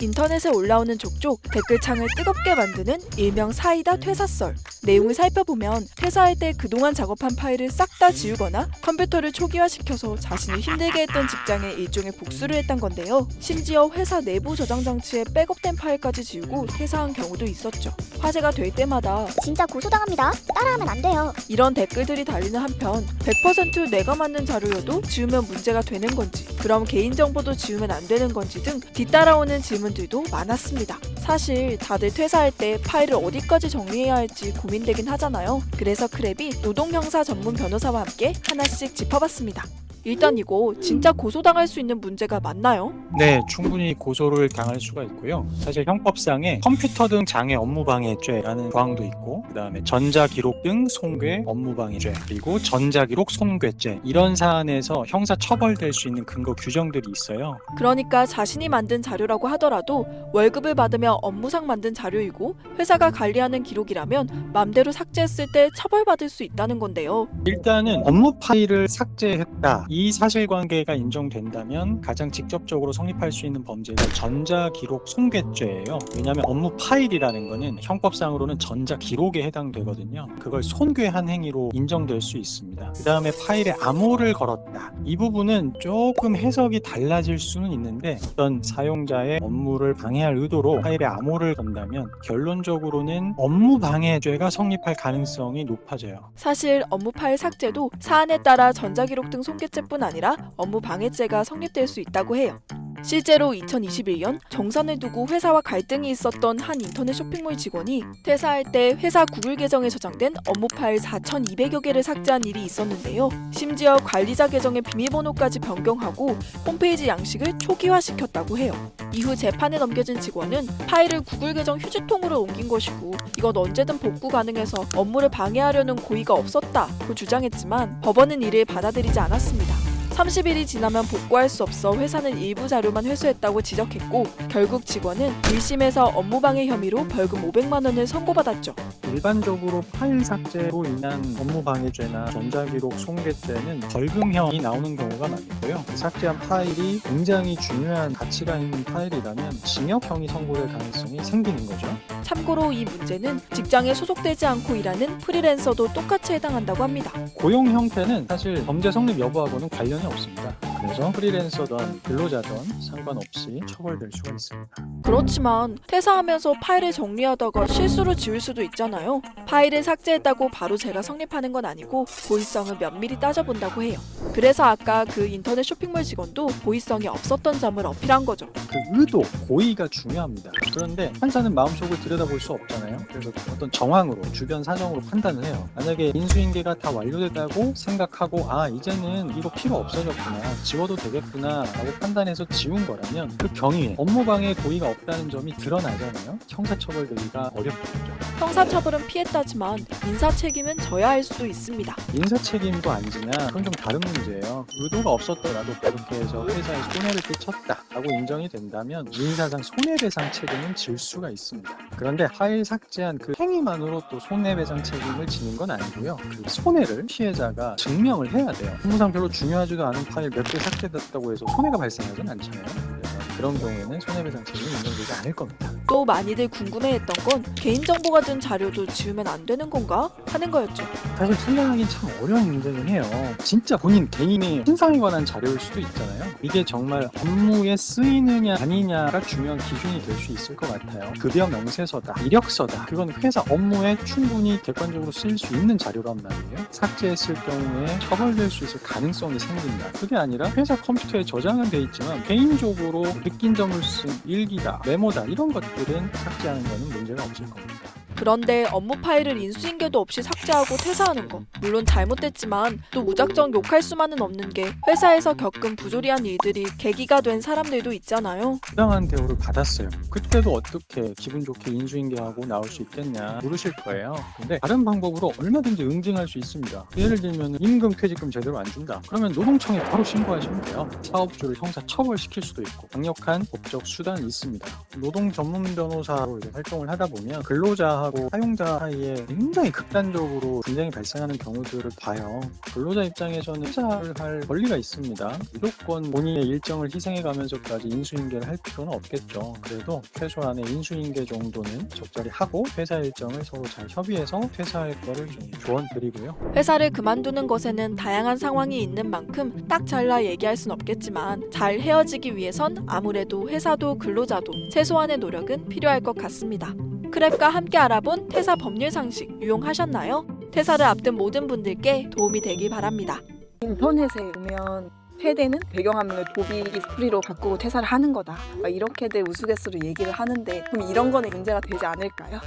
인터넷에 올라오는 족족 댓글창을 뜨겁게 만드는 일명 사이다 퇴사썰. 내용을 살펴보면 퇴사할 때 그동안 작업한 파일을 싹 다 지우거나 컴퓨터를 초기화시켜서 자신을 힘들게 했던 직장에 일종의 복수를 했던 건데요. 심지어 회사 내부 저장 장치에 백업된 파일까지 지우고 퇴사한 경우도 있었죠. 화제가 될 때마다 진짜 고소당합니다. 따라하면 안 돼요. 이런 댓글들이 달리는 한편 100% 내가 만든 자료여도 지우면 문제가 되는 건지, 그럼 개인정보도 지우면 안 되는 건지 등 뒤따라오는 질문들도 많았습니다. 사실 다들 퇴사할 때 파일을 어디까지 정리해야 할지 고민되긴 하잖아요. 그래서 크랩이 노동형사 전문 변호사와 함께 하나씩 짚어봤습니다. 일단 이거 진짜 고소당할 수 있는 문제가 맞나요? 네, 충분히 고소를 당할 수가 있고요. 사실 형법상에 컴퓨터 등 장애 업무방해죄라는 조항도 있고, 그 다음에 전자기록 등 손괴 업무방해죄, 그리고 전자기록 손괴죄, 이런 사안에서 형사 처벌될 수 있는 근거 규정들이 있어요. 그러니까 자신이 만든 자료라고 하더라도 월급을 받으며 업무상 만든 자료이고 회사가 관리하는 기록이라면 맘대로 삭제했을 때 처벌받을 수 있다는 건데요. 일단은 업무 파일을 삭제했다, 이 사실관계가 인정된다면 가장 직접적으로 성립할 수 있는 범죄가 전자기록 손괴죄예요. 왜냐하면 업무 파일이라는 거는 형법상으로는 전자기록에 해당되거든요. 그걸 손괴한 행위로 인정될 수 있습니다. 그 다음에 파일에 암호를 걸었다, 이 부분은 조금 해석이 달라질 수는 있는데, 어떤 사용자의 업무를 방해할 의도로 파일에 암호를 건다면 결론적으로는 업무방해죄가 성립할 가능성이 높아져요. 사실 업무 파일 삭제도 사안에 따라 전자기록 등 손괴죄뿐 아니라 업무 방해죄가 성립될 수 있다고 해요. 실제로 2021년 정산을 두고 회사와 갈등이 있었던 한 인터넷 쇼핑몰 직원이 퇴사할 때 회사 구글 계정에 저장된 업무 파일 4,200여 개를 삭제한 일이 있었는데요. 심지어 관리자 계정의 비밀번호까지 변경하고 홈페이지 양식을 초기화시켰다고 해요. 이후 재판에 넘겨진 직원은 파일을 구글 계정 휴지통으로 옮긴 것이고 이건 언제든 복구 가능해서 업무를 방해하려는 고의가 없었다고 주장했지만 법원은 이를 받아들이지 않았습니다. 30일이 지나면 복구할 수 없어 회사는 일부 자료만 회수했다고 지적했고, 결국 직원은 1심에서 업무방해 혐의로 벌금 500만 원을 선고받았죠. 일반적으로 파일 삭제로 인한 업무방해죄나 전자기록 손괴죄는 벌금형이 나오는 경우가 많고요. 삭제한 파일이 굉장히 중요한 가치가 있는 파일이라면 징역형이 선고될 가능성이 생기는 거죠. 참고로 이 문제는 직장에 소속되지 않고 일하는 프리랜서도 똑같이 해당한다고 합니다. 고용 형태는 사실 범죄 성립 여부하고는 관련이 없습니다. 그래서 프리랜서든 근로자든 상관없이 처벌될 수가 있습니다. 그렇지만 퇴사하면서 파일을 정리하다가 실수로 지울 수도 있잖아요. 파일을 삭제했다고 바로 죄가 성립하는 건 아니고 고의성을 면밀히 따져본다고 해요. 그래서 아까 그 인터넷 쇼핑몰 직원도 고의성이 없었던 점을 어필한 거죠. 그 의도, 고의가 중요합니다. 그런데 판사는 마음속을 들여다볼 수 없잖아요. 그래서 어떤 정황으로, 주변 사정으로 판단을 해요. 만약에 인수인계가 다 완료됐다고 생각하고 이제는 이거 필요 없어졌구나, 지워도 되겠구나 라고 판단해서 지운 거라면 그 경위에 업무방해 고의가 없다는 점이 드러나잖아요. 형사처벌되기가 어렵겠죠. 형사처벌은 피했다지만 인사책임은 져야 할 수도 있습니다. 인사책임도 안 지냐? 그건 좀 다른 문제예요. 의도가 없었더라도 그렇게 해서 회사에 손해를 끼쳤다라고 인정이 된다면 민사상 손해배상 책임은 질 수가 있습니다. 그런데 파일 삭제한 그 행위만으로 또 손해배상 책임을 지는 건 아니고요. 그 손해를 피해자가 증명을 해야 돼요. 업무상 별로 중요하지도 않은 파일 몇 개 삭제됐다고 해서 손해가 발생하진 않잖아요. 그래서 그런 경우에는 손해배상 책임이 인정되지 않을 겁니다. 또 많이들 궁금해했던 건 개인정보가 든 자료도 지우면 안 되는 건가 하는 거였죠. 사실 판단하기는 참 어려운 문제긴 해요. 진짜 본인 개인의 신상에 관한 자료일 수도 있잖아요. 이게 정말 업무에 쓰이느냐 아니냐가 중요한 기준이 될 수 있을 것 같아요. 급여 명세서다, 이력서다, 그건 회사 업무에 충분히 객관적으로 쓰일 수 있는 자료란 말이에요. 삭제했을 경우에 처벌될 수 있을 가능성이 생긴다. 그게 아니라 회사 컴퓨터에 저장은 돼 있지만 개인적으로 느낀 점을 쓴 일기다, 메모다, 이런 것들은 삭제하는 거는 문제가 없을 겁니다. 그런데 업무 파일을 인수인계도 없이 삭제하고 퇴사하는 거 물론 잘못됐지만 또 무작정 욕할 수만은 없는 게 회사에서 겪은 부조리한 일들이 계기가 된 사람들도 있잖아요. 부당한 대우를 받았어요. 그때도 어떻게 기분 좋게 인수인계하고 나올 수 있겠냐 물으실 거예요. 근데 다른 방법으로 얼마든지 응징할 수 있습니다. 예를 들면 임금, 퇴직금 제대로 안 준다. 그러면 노동청에 바로 신고하시면 돼요. 사업주를 형사 처벌시킬 수도 있고 강력한 법적 수단이 있습니다. 노동 전문 변호사로 활동을 하다 보면 근로자 회사하고 사용자 사이에 굉장히 극단적으로 분쟁이 발생하는 경우들을 봐요. 근로자 입장에서는 회사를 할 권리가 있습니다. 무조건 본인의 일정을 희생해가면서까지 인수인계를 할 필요는 없겠죠. 그래도 최소한의 인수인계 정도는 적절히 하고 회사 일정을 서로 잘 협의해서 퇴사할 거를 좀 조언드리고요. 회사를 그만두는 것에는 다양한 상황이 있는 만큼 딱 잘라 얘기할 순 없겠지만 잘 헤어지기 위해선 아무래도 회사도 근로자도 최소한의 노력은 필요할 것 같습니다. 크랩과 함께 알아본 퇴사 법률 상식 유용하셨나요? 퇴사를 앞둔 모든 분들께 도움이 되기 바랍니다. 인터넷에 보면 퇴대는 배경화면을 도비 스프리로 바꾸고 퇴사를 하는 거다. 이렇게들 우스갯소리로 얘기를 하는데 그럼 이런 거는 문제가 되지 않을까요?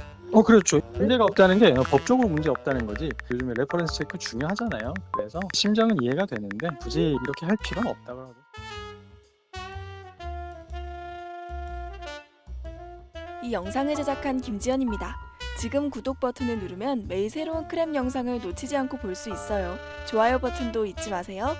그렇죠. 문제가 없다는 게 법적으로 문제 없다는 거지. 요즘에 레퍼런스 체크 중요하잖아요. 그래서 심정은 이해가 되는데 굳이 이렇게 할 필요는 없다고 하고. 이 영상을 제작한 김지연입니다. 지금 구독 버튼을 누르면 매일 새로운 크랩 영상을 놓치지 않고 볼 수 있어요. 좋아요 버튼도 잊지 마세요.